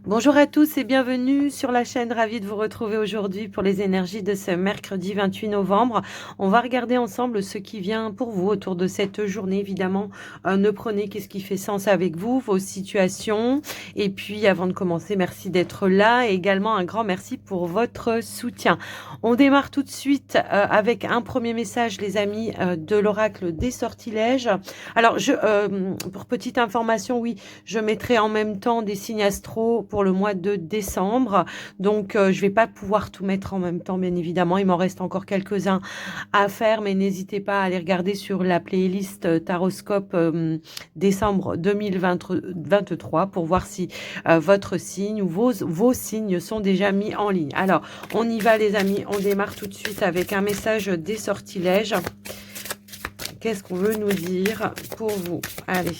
Bonjour à tous et bienvenue sur la chaîne. Ravie de vous retrouver aujourd'hui pour les énergies de ce mercredi 28 novembre. On va regarder ensemble ce qui vient pour vous autour de cette journée. Évidemment, ne prenez qu'est-ce qui fait sens avec vous, vos situations. Et puis, avant de commencer, merci d'être là et également un grand merci pour votre soutien. On démarre tout de suite avec un premier message, les amis, de l'oracle des sortilèges. Alors, pour petite information, oui, je mettrai en même temps des signes astro pour le mois de décembre. Donc, je vais pas pouvoir tout mettre en même temps, bien évidemment. Il m'en reste encore quelques-uns à faire, mais n'hésitez pas à aller regarder sur la playlist Taroscope décembre 2023 pour voir si votre signe ou vos signes sont déjà mis en ligne. Alors, on y va, les amis. On démarre tout de suite avec un message des sortilèges. Qu'est-ce qu'on veut nous dire pour vous? Allez.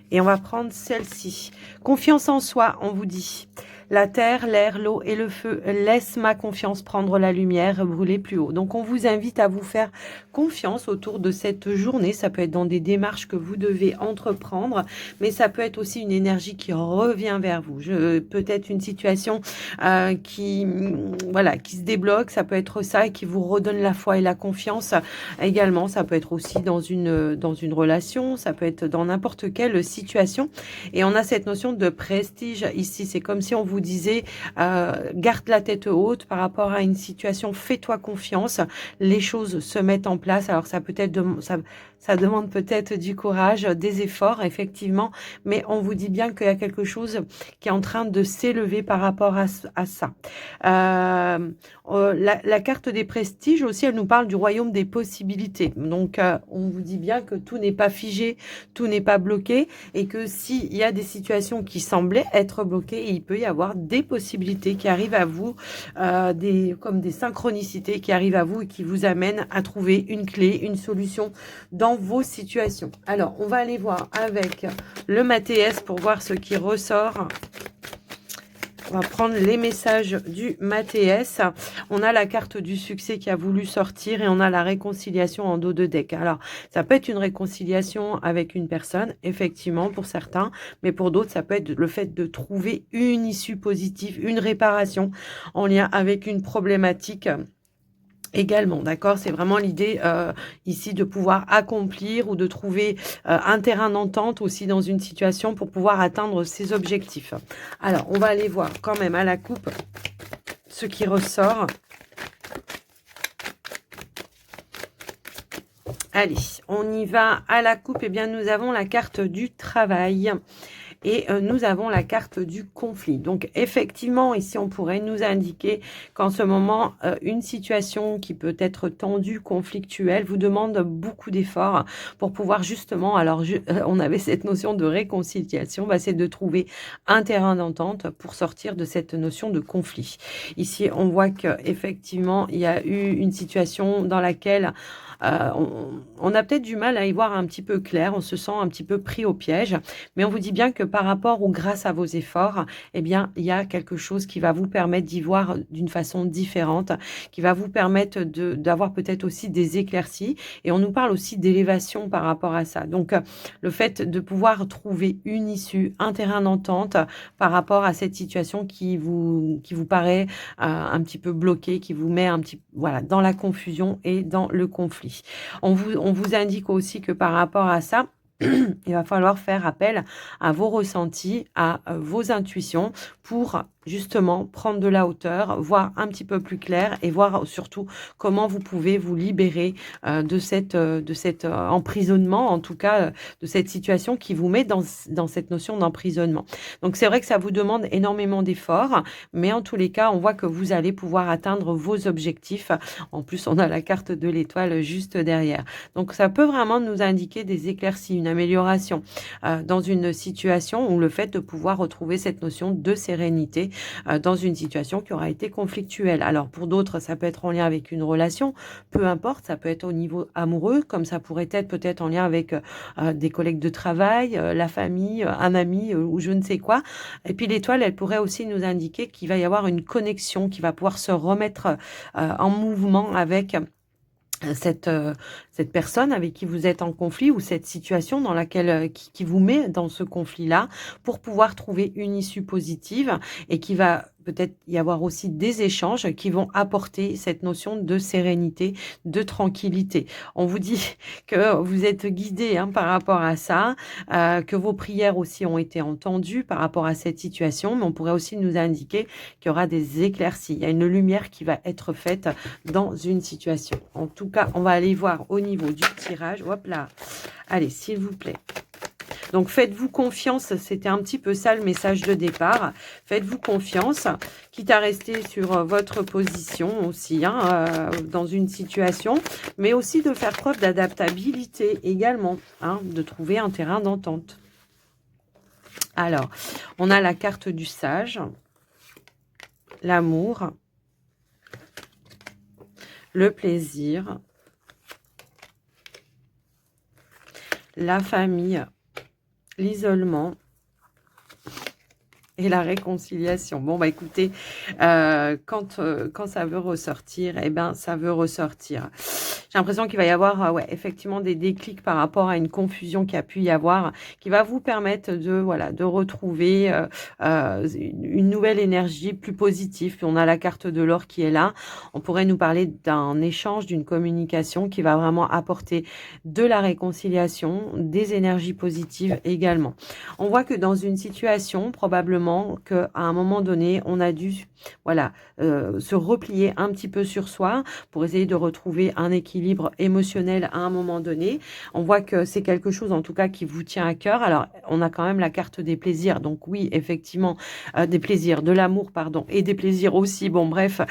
Et on va prendre celle-ci. Confiance en soi, on vous dit. La terre, l'air, l'eau et le feu. Laisse ma confiance prendre la lumière, brûler plus haut. Donc, on vous invite à vous faire confiance autour de cette journée. Ça peut être dans des démarches que vous devez entreprendre, mais ça peut être aussi une énergie qui revient vers vous. Peut-être une situation qui se débloque. Ça peut être ça et qui vous redonne la foi et la confiance. Également, ça peut être aussi dans une relation. Ça peut être dans n'importe quelle situation. Et on a cette notion de prestige ici. C'est comme si on vous disait garde la tête haute par rapport à une situation, fais-toi confiance, les choses se mettent en place. Alors ça peut être ça demande peut-être du courage, des efforts effectivement, mais on vous dit bien qu'il y a quelque chose qui est en train de s'élever par rapport à ça. La carte des prestiges aussi, elle nous parle du royaume des possibilités. Donc on vous dit bien que tout n'est pas figé, tout n'est pas bloqué, et que s'il y a des situations qui semblaient être bloquées, il peut y avoir des possibilités qui arrivent à vous, comme des synchronicités qui arrivent à vous et qui vous amènent à trouver une clé, une solution dans vos situations. Alors, on va aller voir avec le Mathéès pour voir ce qui ressort. On va prendre les messages du Mathéès. On a la carte du succès qui a voulu sortir et on a la réconciliation en dos de deck. Alors, ça peut être une réconciliation avec une personne, effectivement, pour certains, mais pour d'autres, ça peut être le fait de trouver une issue positive, une réparation en lien avec une problématique également, d'accord? C'est vraiment l'idée ici de pouvoir accomplir ou de trouver un terrain d'entente aussi dans une situation pour pouvoir atteindre ses objectifs. Alors, on va aller voir quand même à la coupe ce qui ressort. Allez, on y va à la coupe. Eh bien, nous avons la carte du travail. Et nous avons la carte du conflit. Donc, effectivement, ici, on pourrait nous indiquer qu'en ce moment, une situation qui peut être tendue, conflictuelle, vous demande beaucoup d'efforts pour pouvoir justement, alors, on avait cette notion de réconciliation, c'est de trouver un terrain d'entente pour sortir de cette notion de conflit. Ici, on voit qu'effectivement, il y a eu une situation dans laquelle on a peut-être du mal à y voir un petit peu clair, on se sent un petit peu pris au piège, mais on vous dit bien que par rapport ou grâce à vos efforts, eh bien, il y a quelque chose qui va vous permettre d'y voir d'une façon différente, qui va vous permettre d'avoir peut-être aussi des éclaircies, et on nous parle aussi d'élévation par rapport à ça. Donc, le fait de pouvoir trouver une issue, un terrain d'entente par rapport à cette situation qui vous paraît un petit peu bloquée, qui vous met dans la confusion et dans le conflit. On vous indique aussi que par rapport à ça, il va falloir faire appel à vos ressentis, à vos intuitions pour justement prendre de la hauteur, voir un petit peu plus clair et voir surtout comment vous pouvez vous libérer de cet emprisonnement, en tout cas de cette situation qui vous met dans cette notion d'emprisonnement. Donc c'est vrai que ça vous demande énormément d'efforts, mais en tous les cas, on voit que vous allez pouvoir atteindre vos objectifs. En plus, on a la carte de l'étoile juste derrière. Donc ça peut vraiment nous indiquer des éclaircies, une amélioration dans une situation, ou le fait de pouvoir retrouver cette notion de sérénité dans une situation qui aura été conflictuelle. Alors pour d'autres, ça peut être en lien avec une relation, peu importe, ça peut être au niveau amoureux, comme ça pourrait être peut-être en lien avec des collègues de travail, la famille, un ami ou je ne sais quoi. Et puis l'étoile, elle pourrait aussi nous indiquer qu'il va y avoir une connexion qui va pouvoir se remettre en mouvement avec cette personne avec qui vous êtes en conflit ou cette situation dans laquelle qui vous met dans ce conflit-là pour pouvoir trouver une issue positive et qui va peut-être y avoir aussi des échanges qui vont apporter cette notion de sérénité, de tranquillité. On vous dit que vous êtes guidé par rapport à ça, que vos prières aussi ont été entendues par rapport à cette situation, mais on pourrait aussi nous indiquer qu'il y aura des éclaircies. Il y a une lumière qui va être faite dans une situation. En tout cas, on va aller voir au niveau du tirage. Hop là. Allez, s'il vous plaît. Donc, faites-vous confiance. C'était un petit peu ça le message de départ. Faites-vous confiance, quitte à rester sur votre position aussi, dans une situation, mais aussi de faire preuve d'adaptabilité également, de trouver un terrain d'entente. Alors, on a la carte du sage, l'amour, le plaisir, la famille, l'isolement et la réconciliation. Bon, bah écoutez, quand ça veut ressortir, eh ben, ça veut ressortir. J'ai l'impression qu'il va y avoir effectivement des déclics par rapport à une confusion qui a pu y avoir, qui va vous permettre de retrouver une nouvelle énergie plus positive. Puis on a la carte de l'or qui est là. On pourrait nous parler d'un échange, d'une communication qui va vraiment apporter de la réconciliation, des énergies positives également. On voit que dans une situation, probablement qu'à un moment donné, on a dû se replier un petit peu sur soi pour essayer de retrouver un équilibre émotionnel à un moment donné. On voit que c'est quelque chose en tout cas qui vous tient à cœur. Alors, on a quand même la carte des plaisirs. Donc oui, effectivement, des plaisirs, de l'amour, pardon, et des plaisirs aussi. Bon, bref,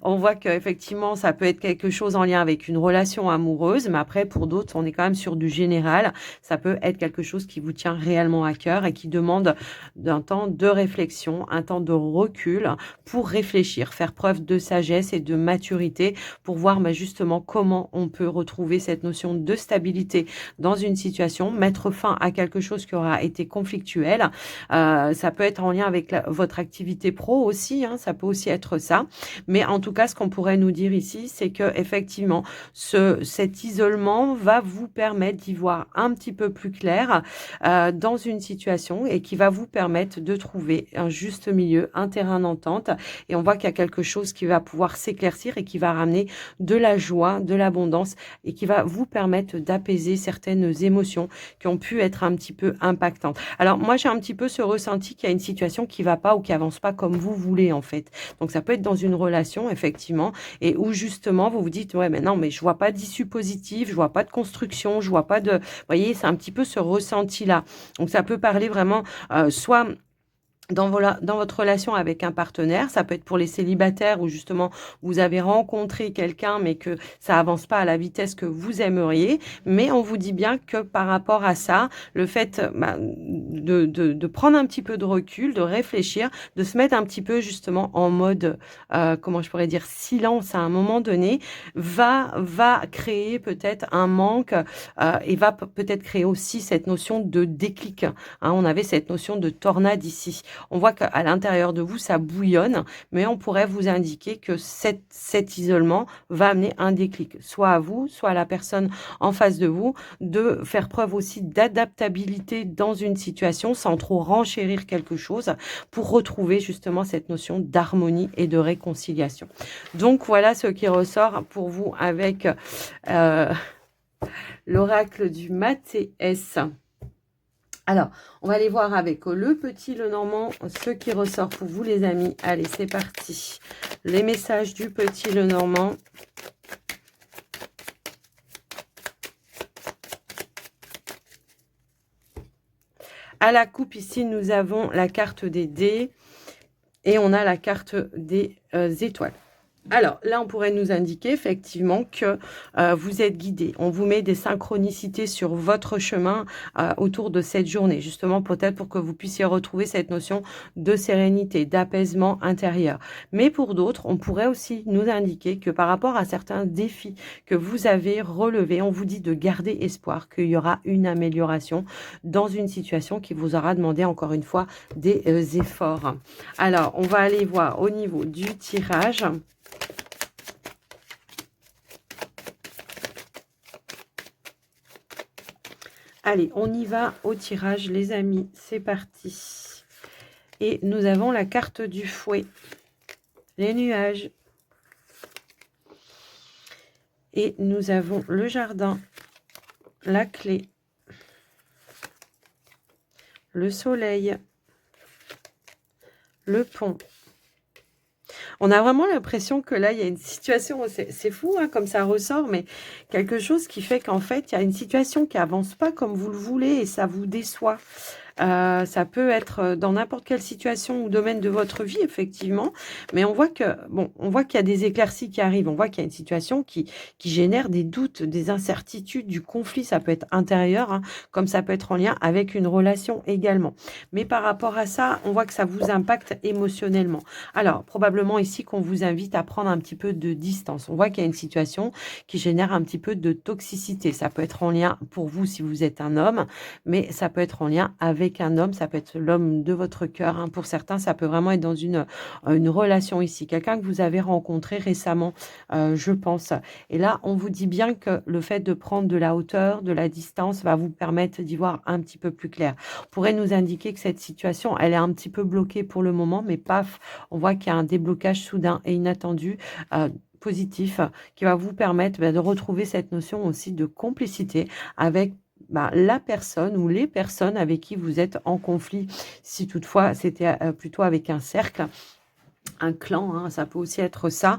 on voit qu'effectivement, ça peut être quelque chose en lien avec une relation amoureuse. Mais après, pour d'autres, on est quand même sur du général. Ça peut être quelque chose qui vous tient réellement à cœur et qui demande d'un temps de réflexion, un temps de recul pour réfléchir, faire preuve de sagesse et de maturité pour voir justement comment on peut retrouver cette notion de stabilité dans une situation, mettre fin à quelque chose qui aura été conflictuel. Ça peut être en lien avec votre activité pro aussi, ça peut aussi être ça. Mais en tout cas, ce qu'on pourrait nous dire ici, c'est que effectivement, cet isolement va vous permettre d'y voir un petit peu plus clair dans une situation et qui va vous permettre de trouver un juste milieu, un terrain d'entente. Et on voit qu'il y a quelque chose qui va pouvoir s'éclaircir et qui va ramener de la joie, de l'abondance et qui va vous permettre d'apaiser certaines émotions qui ont pu être un petit peu impactantes. Alors moi, j'ai un petit peu ce ressenti qu'il y a une situation qui va pas ou qui avance pas comme vous voulez en fait. Donc ça peut être dans une relation effectivement et où justement vous vous dites ouais mais non mais je vois pas d'issue positive, je vois pas de construction, je vois pas de, vous voyez, c'est un petit peu ce ressenti là. Donc ça peut parler vraiment soit dans votre relation avec un partenaire, ça peut être pour les célibataires où justement vous avez rencontré quelqu'un mais que ça avance pas à la vitesse que vous aimeriez. Mais on vous dit bien que par rapport à ça, le fait de prendre un petit peu de recul, de réfléchir, de se mettre un petit peu justement en mode, comment je pourrais dire, silence à un moment donné, va créer peut-être un manque et va peut-être créer aussi cette notion de déclic. On avait cette notion de tornade ici. On voit qu'à l'intérieur de vous, ça bouillonne, mais on pourrait vous indiquer que cet isolement va amener un déclic, soit à vous, soit à la personne en face de vous, de faire preuve aussi d'adaptabilité dans une situation sans trop renchérir quelque chose pour retrouver justement cette notion d'harmonie et de réconciliation. Donc voilà ce qui ressort pour vous avec l'oracle du Mathéès. Alors, on va aller voir avec le petit Lenormand ce qui ressort pour vous, les amis. Allez, c'est parti. Les messages du petit Lenormand. À la coupe, ici, nous avons la carte des dés et on a la carte des étoiles. Alors, là, on pourrait nous indiquer effectivement que vous êtes guidé. On vous met des synchronicités sur votre chemin autour de cette journée, justement peut-être pour que vous puissiez retrouver cette notion de sérénité, d'apaisement intérieur. Mais pour d'autres, on pourrait aussi nous indiquer que par rapport à certains défis que vous avez relevés, on vous dit de garder espoir qu'il y aura une amélioration dans une situation qui vous aura demandé encore une fois des efforts. Alors, on va aller voir au niveau du tirage. Allez, on y va au tirage, les amis. C'est parti. Et nous avons la carte du fouet. Les nuages. Et nous avons le jardin. La clé. Le soleil. Le pont. On a vraiment l'impression que là, il y a une situation, c'est fou hein, comme ça ressort, mais quelque chose qui fait qu'en fait, il y a une situation qui avance pas comme vous le voulez et ça vous déçoit. Ça peut être dans n'importe quelle situation ou domaine de votre vie, effectivement. Mais on voit que, bon, on voit qu'il y a des éclaircies qui arrivent. On voit qu'il y a une situation qui génère des doutes, des incertitudes, du conflit. Ça peut être intérieur, hein, comme ça peut être en lien avec une relation également. Mais par rapport à ça, on voit que ça vous impacte émotionnellement. Alors, probablement ici qu'on vous invite à prendre un petit peu de distance. On voit qu'il y a une situation qui génère un petit peu de toxicité. Ça peut être en lien pour vous si vous êtes un homme, mais ça peut être en lien avec un homme, ça peut être l'homme de votre cœur. Hein. Pour certains, ça peut vraiment être dans une relation ici. Quelqu'un que vous avez rencontré récemment, je pense. Et là, on vous dit bien que le fait de prendre de la hauteur, de la distance, va vous permettre d'y voir un petit peu plus clair. On pourrait nous indiquer que cette situation, elle est un petit peu bloquée pour le moment, mais paf, on voit qu'il y a un déblocage soudain et inattendu. Positif qui va vous permettre de retrouver cette notion aussi de complicité avec la personne ou les personnes avec qui vous êtes en conflit, si toutefois c'était plutôt avec un cercle, un clan, hein, ça peut aussi être ça.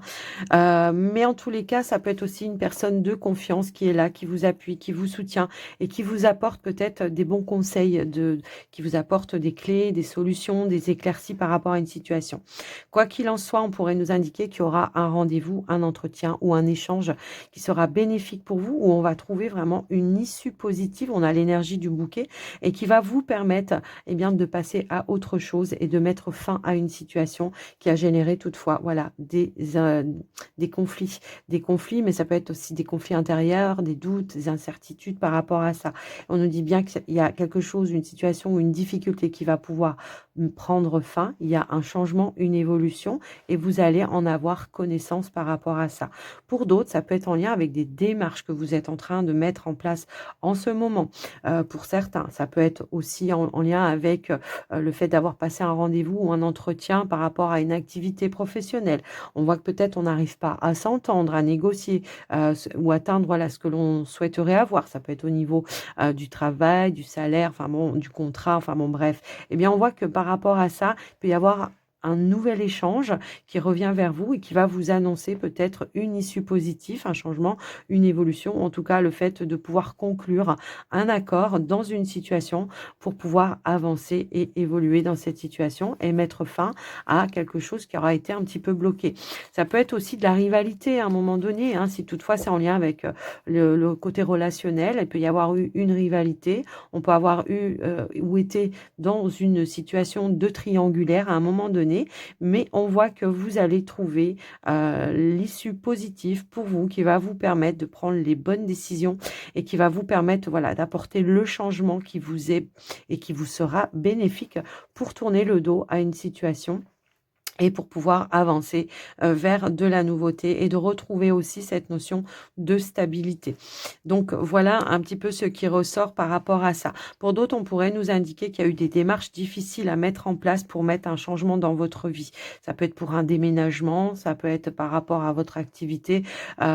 Mais en tous les cas, ça peut être aussi une personne de confiance qui est là, qui vous appuie, qui vous soutient et qui vous apporte peut-être des bons conseils, qui vous apporte des clés, des solutions, des éclaircies par rapport à une situation. Quoi qu'il en soit, on pourrait nous indiquer qu'il y aura un rendez-vous, un entretien ou un échange qui sera bénéfique pour vous, où on va trouver vraiment une issue positive. On a l'énergie du bouquet et qui va vous permettre bien, de passer à autre chose et de mettre fin à une situation qui a générer toutefois voilà des conflits, mais ça peut être aussi des conflits intérieurs, des doutes, des incertitudes par rapport à ça. On nous dit bien qu'il y a quelque chose, une situation ou une difficulté qui va pouvoir prendre fin, il y a un changement, une évolution et vous allez en avoir connaissance par rapport à ça. Pour d'autres, ça peut être en lien avec des démarches que vous êtes en train de mettre en place en ce moment. Pour certains, ça peut être aussi en lien avec le fait d'avoir passé un rendez-vous ou un entretien par rapport à une activité professionnelle. On voit que peut-être on n'arrive pas à s'entendre, à négocier ou atteindre voilà, ce que l'on souhaiterait avoir. Ça peut être au niveau du travail, du salaire, enfin bon, du contrat, enfin bon, bref. Eh bien, on voit que par rapport à ça, il peut y avoir un nouvel échange qui revient vers vous et qui va vous annoncer peut-être une issue positive, un changement, une évolution, en tout cas le fait de pouvoir conclure un accord dans une situation pour pouvoir avancer et évoluer dans cette situation et mettre fin à quelque chose qui aura été un petit peu bloqué. Ça peut être aussi de la rivalité à un moment donné, hein, si toutefois c'est en lien avec le côté relationnel, il peut y avoir eu une rivalité, on peut avoir eu ou été dans une situation de triangulaire à un moment donné, mais on voit que vous allez trouver l'issue positive pour vous qui va vous permettre de prendre les bonnes décisions et qui va vous permettre voilà, d'apporter le changement qui vous est et qui vous sera bénéfique pour tourner le dos à une situation et pour pouvoir avancer vers de la nouveauté et de retrouver aussi cette notion de stabilité. Donc voilà un petit peu ce qui ressort par rapport à ça. Pour d'autres, on pourrait nous indiquer qu'il y a eu des démarches difficiles à mettre en place pour mettre un changement dans votre vie. Ça peut être pour un déménagement, ça peut être par rapport à votre activité,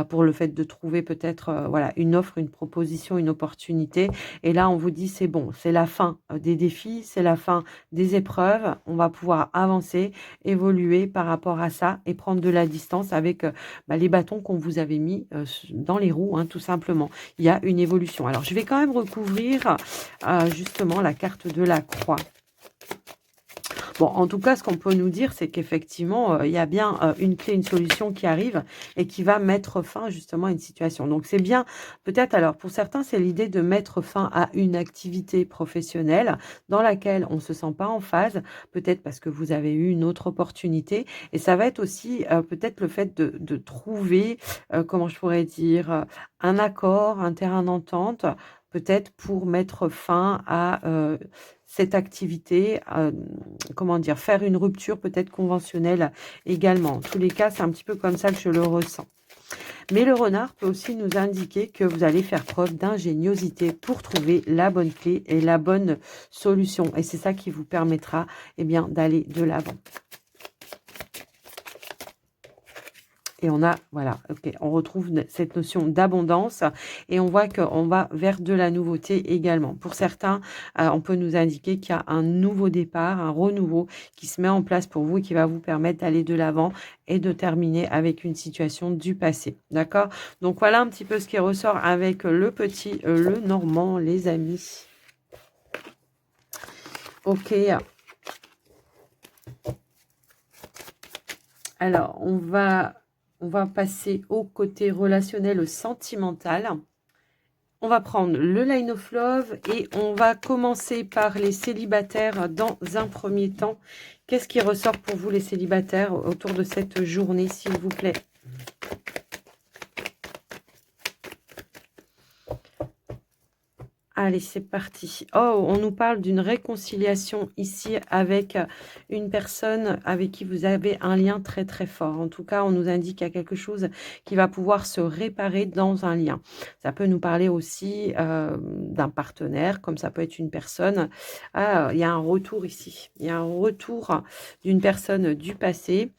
pour le fait de trouver peut-être voilà, une offre, une proposition, une opportunité. Et là, on vous dit c'est bon, c'est la fin des défis, c'est la fin des épreuves, on va pouvoir avancer, évoluer par rapport à ça et prendre de la distance avec les bâtons qu'on vous avait mis dans les roues, hein, tout simplement. Il y a une évolution. Alors, je vais quand même recouvrir justement la carte de la croix. Bon, en tout cas, ce qu'on peut nous dire, c'est qu'effectivement, il y a bien une clé, une solution qui arrive et qui va mettre fin justement à une situation. Donc, c'est bien, peut-être, alors pour certains, c'est l'idée de mettre fin à une activité professionnelle dans laquelle on ne se sent pas en phase, peut-être parce que vous avez eu une autre opportunité. Et ça va être aussi peut-être le fait de trouver, comment je pourrais dire, un accord, un terrain d'entente, peut-être pour mettre fin à cette activité, comment dire, faire une rupture peut-être conventionnelle également. En tous les cas, c'est un petit peu comme ça que je le ressens. Mais le renard peut aussi nous indiquer que vous allez faire preuve d'ingéniosité pour trouver la bonne clé et la bonne solution. Et c'est ça qui vous permettra eh bien, d'aller de l'avant. Et on a, voilà, ok, on retrouve cette notion d'abondance et on voit qu'on va vers de la nouveauté également. Pour certains, on peut nous indiquer qu'il y a un nouveau départ, un renouveau qui se met en place pour vous et qui va vous permettre d'aller de l'avant et de terminer avec une situation du passé. D'accord? Donc voilà un petit peu ce qui ressort avec le petit, le normand, les amis. Ok. Alors, on va passer au côté relationnel, sentimental. On va prendre le Line of Love et on va commencer par les célibataires dans un premier temps. Qu'est-ce qui ressort pour vous les célibataires autour de cette journée, s'il vous plaît? Allez, c'est parti. Oh, on nous parle d'une réconciliation ici avec une personne avec qui vous avez un lien très très fort. En tout cas, on nous indique qu'il y a quelque chose qui va pouvoir se réparer dans un lien. Ça peut nous parler aussi d'un partenaire, comme ça peut être une personne. Ah, il y a un retour ici. Il y a un retour d'une personne du passé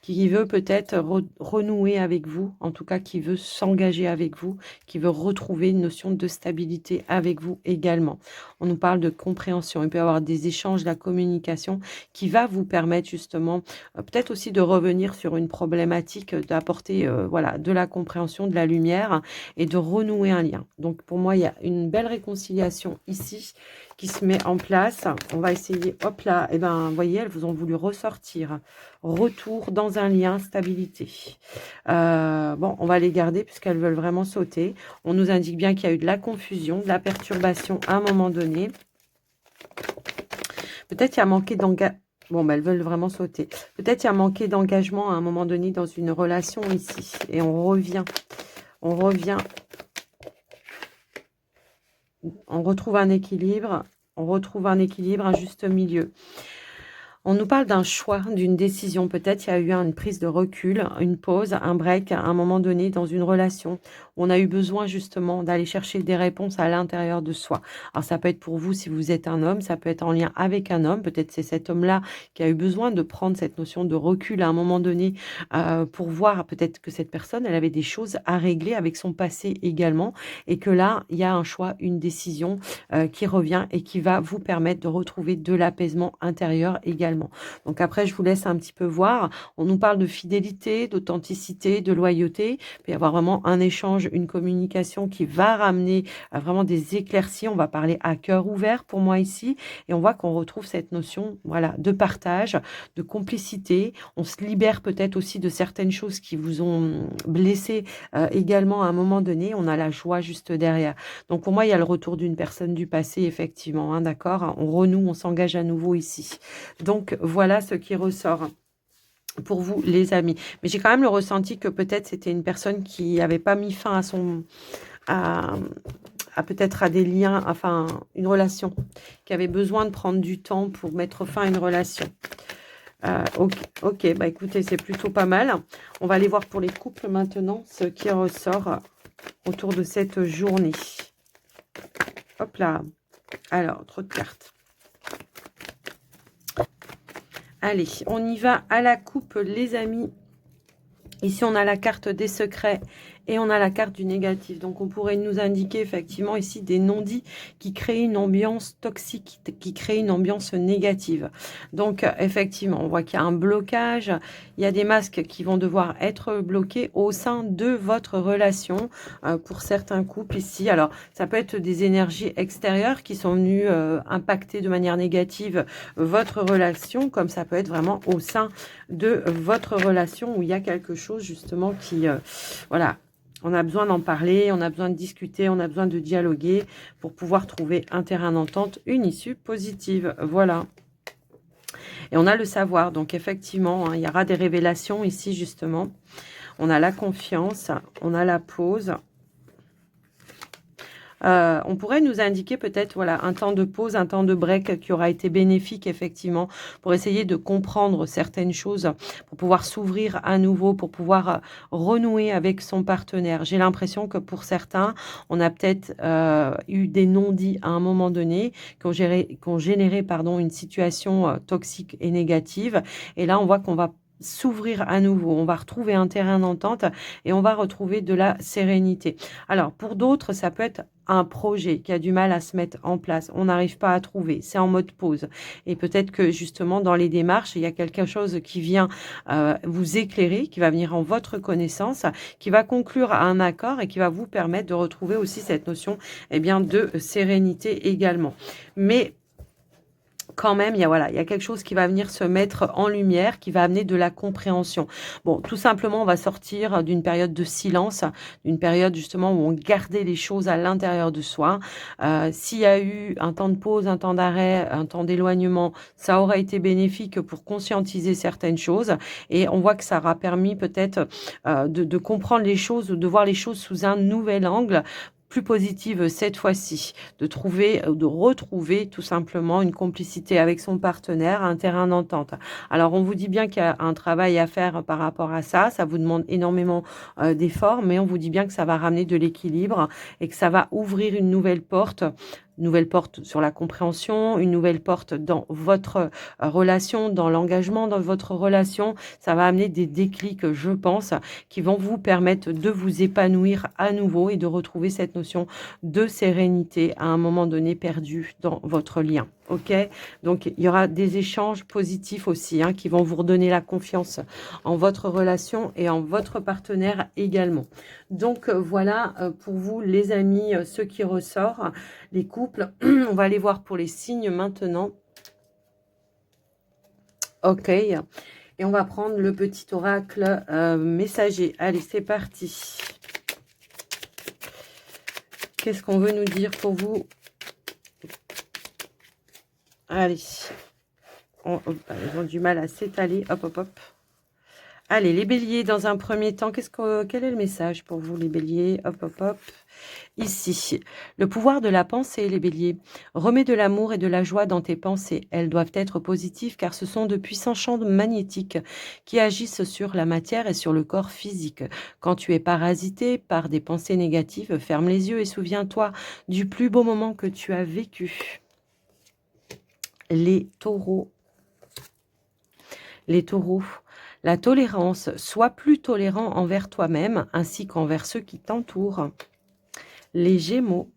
qui veut peut-être renouer avec vous, en tout cas qui veut s'engager avec vous, qui veut retrouver une notion de stabilité avec vous également. On nous parle de compréhension, il peut y avoir des échanges, de la communication qui va vous permettre justement peut-être aussi de revenir sur une problématique, d'apporter voilà, de la compréhension, de la lumière et de renouer un lien. Donc pour moi, il y a une belle réconciliation ici qui se met en place. On va essayer, hop là, et ben, vous voyez, elles vous ont voulu ressortir. Retour dans un lien, stabilité. Bon, on va les garder puisqu'elles veulent vraiment sauter. On nous indique bien qu'il y a eu de la confusion, de la perturbation à un moment donné. Peut-être il y a manqué d'engagement. Bon, ben, elles veulent vraiment sauter. Peut-être il y a manqué d'engagement à un moment donné dans une relation ici. Et on revient. On revient. On retrouve un équilibre. On retrouve un équilibre, un juste milieu. On nous parle d'un choix, d'une décision. Peut-être il y a eu une prise de recul, une pause, un break à un moment donné dans une relation. On a eu besoin justement d'aller chercher des réponses à l'intérieur de soi. Alors ça peut être pour vous si vous êtes un homme, ça peut être en lien avec un homme. Peut-être c'est cet homme-là qui a eu besoin de prendre cette notion de recul à un moment donné pour voir peut-être que cette personne, elle avait des choses à régler avec son passé également. Et que là, il y a un choix, une décision qui revient et qui va vous permettre de retrouver de l'apaisement intérieur également. Donc après, je vous laisse un petit peu voir. On nous parle de fidélité, d'authenticité, de loyauté. Il peut y avoir vraiment un échange, une communication qui va ramener vraiment des éclaircies. On va parler à cœur ouvert pour moi ici. Et on voit qu'on retrouve cette notion voilà, de partage, de complicité. On se libère peut-être aussi de certaines choses qui vous ont blessé également à un moment donné. On a la joie juste derrière. Donc pour moi, il y a le retour d'une personne du passé, effectivement. Hein, d'accord, on renoue, on s'engage à nouveau ici. Donc, voilà ce qui ressort pour vous, les amis. Mais j'ai quand même le ressenti que peut-être c'était une personne qui n'avait pas mis fin à son... à peut-être à des liens, enfin, une relation, qui avait besoin de prendre du temps pour mettre fin à une relation. Ok, bah écoutez, c'est plutôt pas mal. On va aller voir pour les couples maintenant, ce qui ressort autour de cette journée. Hop là. Alors, trop de cartes. Allez, on y va à la coupe, les amis. Ici, on a la carte des secrets et on a la carte du négatif. Donc, on pourrait nous indiquer effectivement ici des non-dits qui créent une ambiance toxique, qui créent une ambiance négative. Donc, effectivement, on voit qu'il y a un blocage. Il y a des masques qui vont devoir être bloqués au sein de votre relation pour certains couples ici. Alors, ça peut être des énergies extérieures qui sont venues impacter de manière négative votre relation, comme ça peut être vraiment au sein de votre relation où il y a quelque chose justement qui, voilà, on a besoin d'en parler, on a besoin de discuter, on a besoin de dialoguer pour pouvoir trouver un terrain d'entente, une issue positive. Voilà. Et on a le savoir, donc effectivement, hein, il y aura des révélations ici justement. On a la confiance, on a la pause. On pourrait nous indiquer peut-être voilà, un temps de pause, un temps de break qui aura été bénéfique effectivement pour essayer de comprendre certaines choses, pour pouvoir s'ouvrir à nouveau, pour pouvoir renouer avec son partenaire. J'ai l'impression que pour certains, on a peut-être eu des non-dits à un moment donné qui ont généré pardon, une situation toxique et négative. Et là, on voit qu'on va s'ouvrir à nouveau, on va retrouver un terrain d'entente et on va retrouver de la sérénité. Alors pour d'autres, ça peut être un projet qui a du mal à se mettre en place, on n'arrive pas à trouver, c'est en mode pause. Et peut-être que justement dans les démarches, il y a quelque chose qui vient vous éclairer, qui va venir en votre connaissance, qui va conclure à un accord et qui va vous permettre de retrouver aussi cette notion eh bien, de sérénité également. Mais quand même, il y a quelque chose qui va venir se mettre en lumière, qui va amener de la compréhension. Bon, tout simplement, on va sortir d'une période de silence, d'une période justement où on gardait les choses à l'intérieur de soi. S'il y a eu un temps de pause, un temps d'arrêt, un temps d'éloignement, ça aura été bénéfique pour conscientiser certaines choses. Et on voit que ça aura permis peut-être de comprendre les choses, de voir les choses sous un nouvel angle, plus positive cette fois-ci, de retrouver tout simplement une complicité avec son partenaire, un terrain d'entente. Alors on vous dit bien qu'il y a un travail à faire par rapport à ça, ça vous demande énormément d'efforts, mais on vous dit bien que ça va ramener de l'équilibre et que ça va ouvrir une nouvelle porte sur la compréhension, une nouvelle porte dans votre relation, dans l'engagement dans votre relation. Ça va amener des déclics, je pense, qui vont vous permettre de vous épanouir à nouveau et de retrouver cette notion de sérénité à un moment donné perdu dans votre lien. Ok, donc il y aura des échanges positifs aussi qui vont vous redonner la confiance en votre relation et en votre partenaire également. Donc voilà pour vous les amis, ce qui ressort, les couples. On va aller voir pour les signes maintenant. Ok, et on va prendre le petit oracle messager. Allez, c'est parti. Qu'est-ce qu'on veut nous dire pour vous? Allez. Ils ont du mal à s'étaler. Hop, hop, hop. Allez, les béliers, dans un premier temps, quel est le message pour vous, les béliers? Hop, hop, hop. Ici, le pouvoir de la pensée, les béliers. Remets de l'amour et de la joie dans tes pensées. Elles doivent être positives car ce sont de puissants champs magnétiques qui agissent sur la matière et sur le corps physique. Quand tu es parasité par des pensées négatives, ferme les yeux et souviens-toi du plus beau moment que tu as vécu. Les taureaux. Les taureaux. La tolérance. Sois plus tolérant envers toi-même ainsi qu'envers ceux qui t'entourent. Les Gémeaux,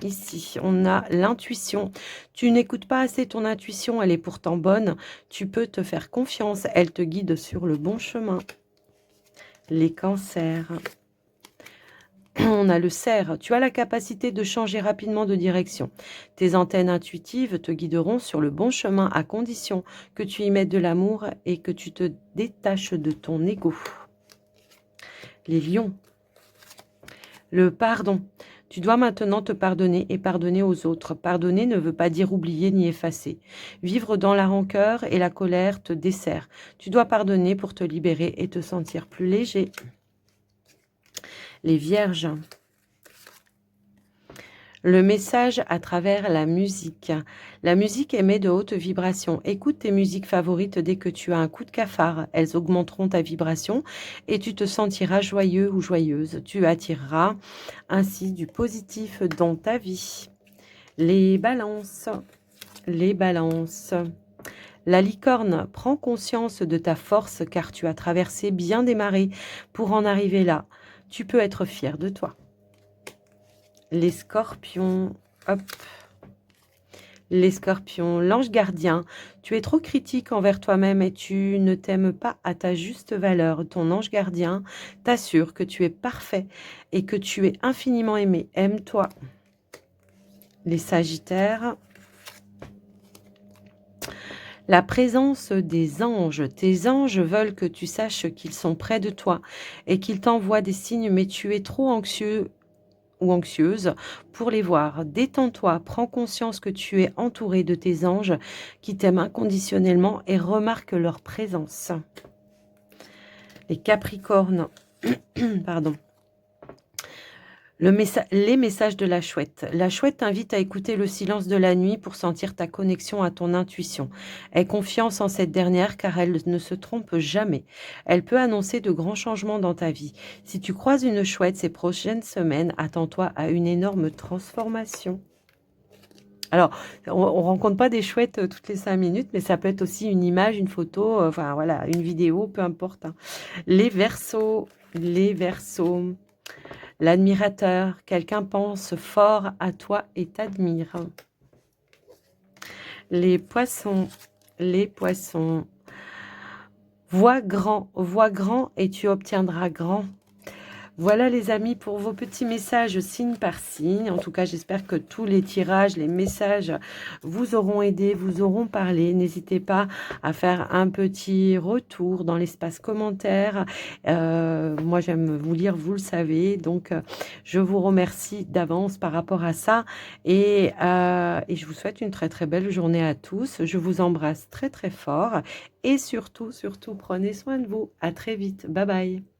ici, on a l'intuition. Tu n'écoutes pas assez ton intuition, elle est pourtant bonne. Tu peux te faire confiance, elle te guide sur le bon chemin. Les Cancers. On a le Cerf. Tu as la capacité de changer rapidement de direction. Tes antennes intuitives te guideront sur le bon chemin à condition que tu y mettes de l'amour et que tu te détaches de ton ego. Les Lions. Le pardon. Tu dois maintenant te pardonner et pardonner aux autres. Pardonner ne veut pas dire oublier ni effacer. Vivre dans la rancœur et la colère te dessert. Tu dois pardonner pour te libérer et te sentir plus léger. Les Vierges. Le message à travers la musique. La musique émet de hautes vibrations. Écoute tes musiques favorites dès que tu as un coup de cafard. Elles augmenteront ta vibration et tu te sentiras joyeux ou joyeuse. Tu attireras ainsi du positif dans ta vie. Les balances. Les balances. La licorne, prends conscience de ta force car tu as traversé bien des marées pour en arriver là. Tu peux être fier de toi. Les scorpions, hop. Les scorpions, l'ange gardien, tu es trop critique envers toi-même et tu ne t'aimes pas à ta juste valeur. Ton ange gardien t'assure que tu es parfait et que tu es infiniment aimé. Aime-toi. Les sagittaires. La présence des anges. Tes anges veulent que tu saches qu'ils sont près de toi et qu'ils t'envoient des signes, mais tu es trop anxieux ou anxieuse pour les voir. Détends-toi, prends conscience que tu es entouré de tes anges qui t'aiment inconditionnellement et remarque leur présence. Les Capricornes, pardon. Les messages de la chouette. La chouette t'invite à écouter le silence de la nuit pour sentir ta connexion à ton intuition. Aie confiance en cette dernière car elle ne se trompe jamais. Elle peut annoncer de grands changements dans ta vie. Si tu croises une chouette ces prochaines semaines, attends-toi à une énorme transformation. Alors, on rencontre pas des chouettes toutes les 5 minutes, mais ça peut être aussi une image, une photo, enfin voilà, une vidéo, peu importe, hein. Les Verseaux, les Verseaux. L'admirateur, quelqu'un pense fort à toi et t'admire. Les poissons, les poissons. Vois grand et tu obtiendras grand. Voilà les amis pour vos petits messages signe par signe. En tout cas, j'espère que tous les tirages, les messages vous auront aidé, vous auront parlé. N'hésitez pas à faire un petit retour dans l'espace commentaire. Moi, j'aime vous lire, vous le savez. Donc, je vous remercie d'avance par rapport à ça. Et je vous souhaite une très, très belle journée à tous. Je vous embrasse très, très fort. Et surtout, surtout, prenez soin de vous. À très vite. Bye bye.